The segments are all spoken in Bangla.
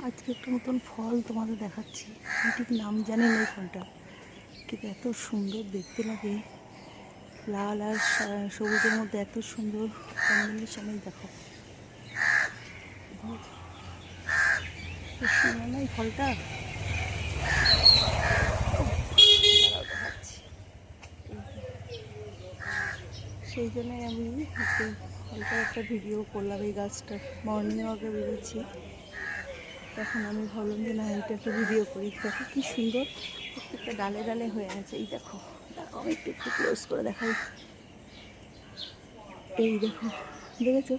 আজকে একটা নতুন ফল তোমাদের দেখাচ্ছি। আমি ঠিক নাম জানি না এই ফলটা, কিন্তু এত সুন্দর দেখতে লাগে। লাল আর সবুজের মধ্যে এত সুন্দর কম্বিনেশন। এই দেখো, সুন্দর না এই ফলটা? দেখাচ্ছি। সেই জন্যই আমি এই ফলটার একটা ভিডিও করলাম। এই গাছটার মর্নিং ওয়াকে বেরিয়েছি, তখন আমি ভাবলাম যে না, এটা একটা ভিডিও করি। দেখো কি সুন্দর, প্রত্যেকটা ডালে ডালে হয়ে আছে। এই দেখো দেখো, আমি একটু একটু ক্লোজ করে দেখাই। এই দেখো, দেখেছো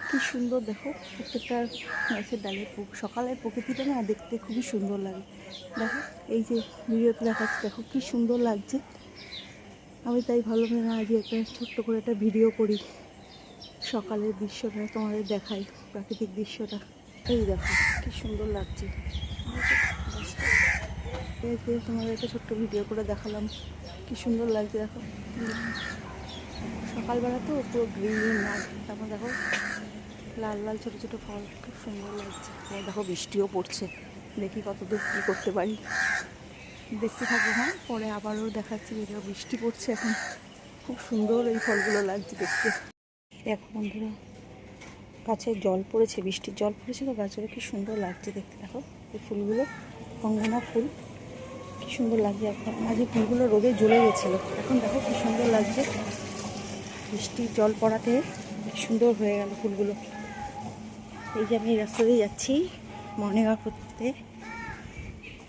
কি সুন্দর? দেখো প্রত্যেকটা গাছের ডালে সকালের প্রকৃতিটা না দেখতে খুবই সুন্দর লাগে। দেখো এই যে ভিডিওতে দেখাচ্ছি, দেখো কি সুন্দর লাগছে। আমি তাই ভাবলাম না, আজ একটা ছোট্ট করে একটা ভিডিও করি, সকালের দৃশ্যটা তোমাদের দেখাই, প্রাকৃতিক দৃশ্যটা। এই দেখো কি সুন্দর লাগছে। তোমাদের একটা ছোট্ট ভিডিও করে দেখালাম, কি সুন্দর লাগছে। দেখো সকালবেলা তো পুরো গ্রিন, আর তারপর দেখো লাল লাল ছোটো ছোটো ফল, খুব সুন্দর লাগছে। দেখো বৃষ্টিও পড়ছে, দেখি কতদূর কী করতে পারি। দেখতে থাকবো। হ্যাঁ, পরে আবারও দেখাচ্ছি ভিডিও। বৃষ্টি পড়ছে এখন, খুব সুন্দর এই ফলগুলো লাগছে দেখতে। দেখো বন্ধুরা, গাছে জল পড়েছে, বৃষ্টির জল পড়েছে তো গাছেরও কি সুন্দর লাগছে দেখতে। দেখো এই ফুলগুলো অঙ্গনা ফুল, কি সুন্দর লাগছে। এখন আগে ফুলগুলো রোদে জ্বলে গেছিলো, এখন দেখো কি সুন্দর লাগছে। বৃষ্টির জল পড়াতে কি সুন্দর হয়ে গেল ফুলগুলো। এই যে আমি এই রাস্তা দিয়ে যাচ্ছি মর্নিং ওয়াক করতে,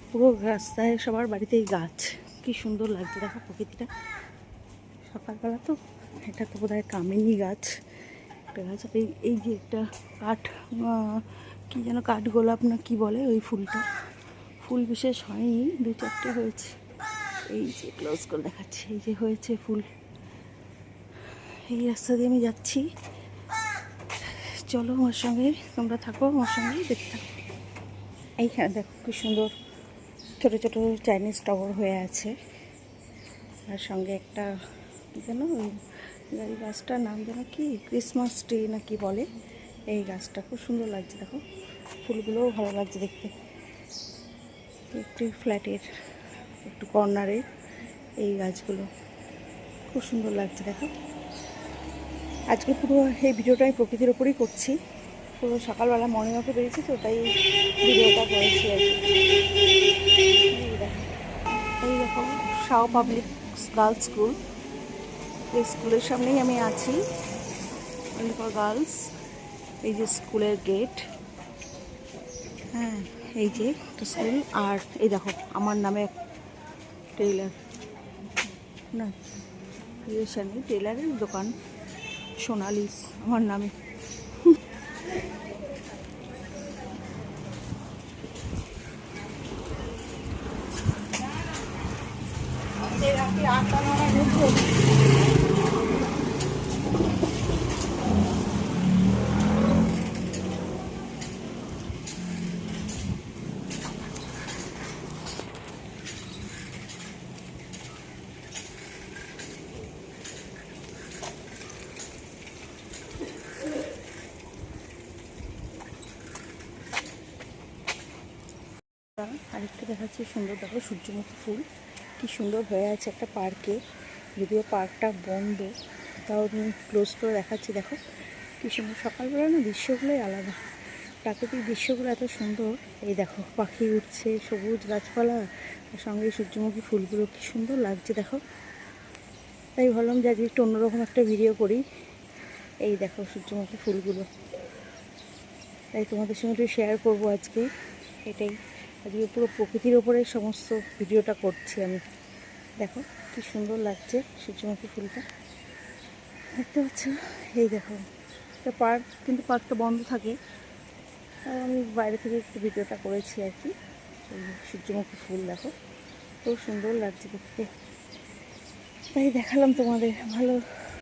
পুরো রাস্তায় সবার বাড়িতেই গাছ, কি সুন্দর লাগছে। দেখো প্রকৃতিটা সকালবেলা তো। এটা তো বোধহয় কামিনী গাছ, একটা গাছ। এই যে একটা কাঠ, কী যেন কাঠ গোলাপ না কি বলে ওই ফুলটা, ফুল বিশেষ হয়নি, দু চারটে হয়েছে। এই যে ক্লোজ করে দেখাচ্ছি, এই যে হয়েছে ফুল। এই রাস্তা দিয়ে আমি যাচ্ছি, চলো আমার সঙ্গে, তোমরা থাকো আমার সঙ্গে, দেখতে থাকো। এইখানে দেখো কি সুন্দর ছোটো ছোটো চাইনিজ টাওয়ার হয়ে আছে, আর সঙ্গে একটা যেন এই গাছটার নাম যেন কি, ক্রিসমাস ট্রি না কি বলে। এই গাছটা খুব সুন্দর লাগছে। দেখো ফুলগুলোও ভালো লাগছে দেখতে। একটু ফ্ল্যাটের একটু কর্নারে এই গাছগুলো খুব সুন্দর লাগছে। দেখো আজকে পুরো এই ভিডিওটা আমি প্রকৃতির ওপরেই করছি। পুরো সকালবেলা মর্নিং ওয়াকে বেরিয়েছি তো, তাই ভিডিওটা করেছি আর কি। এই দেখো শাও পাবলিক গার্লস স্কুল, এই স্কুলের সামনেই আমি আছি, অনলি ফর গার্লস। এই যে স্কুলের গেট, হ্যাঁ এই যে একটা স্কুল। আর এই দেখো আমার নামে টেইলার, না রিলেশানি টেইলারের দোকান, সোনালিস আমার নামে। আরেকটা দেখাচ্ছি সুন্দর, দেখো সূর্যমুখী ফুল কি সুন্দর হয়ে আছে একটা পার্কে, যদিও পার্কটা বন্ধ, তাও আমি ক্লোজ করে দেখাচ্ছি। দেখো কি সুন্দর, সকালবেলা না দৃশ্যগুলোই আলাদা, প্রাকৃতিক দৃশ্যগুলো এত সুন্দর। এই দেখো পাখি উঠছে, সবুজ গাছপালা, আর সঙ্গে সূর্যমুখী ফুলগুলো কি সুন্দর লাগছে। দেখো তাই ভাবলাম যে আজকে একটু অন্যরকম একটা ভিডিও করি। এই দেখো সূর্যমুখী ফুলগুলো, তাই তোমাদের সঙ্গে একটু শেয়ার করবো আজকে। এটাই আজকে পুরো প্রকৃতির ওপরে সমস্ত ভিডিওটা করছি আমি। দেখো কি সুন্দর লাগছে সূর্যমুখী ফুলটা, দেখতে পাচ্ছ? এই দেখো একটা পার্ক, কিন্তু পার্কটা বন্ধ থাকে, আর আমি বাইরে থেকে একটু ভিডিওটা করেছি আর কি। এই সূর্যমুখী ফুল দেখো খুব সুন্দর লাগছে দেখতে, তাই দেখালাম তোমাদের। ভালো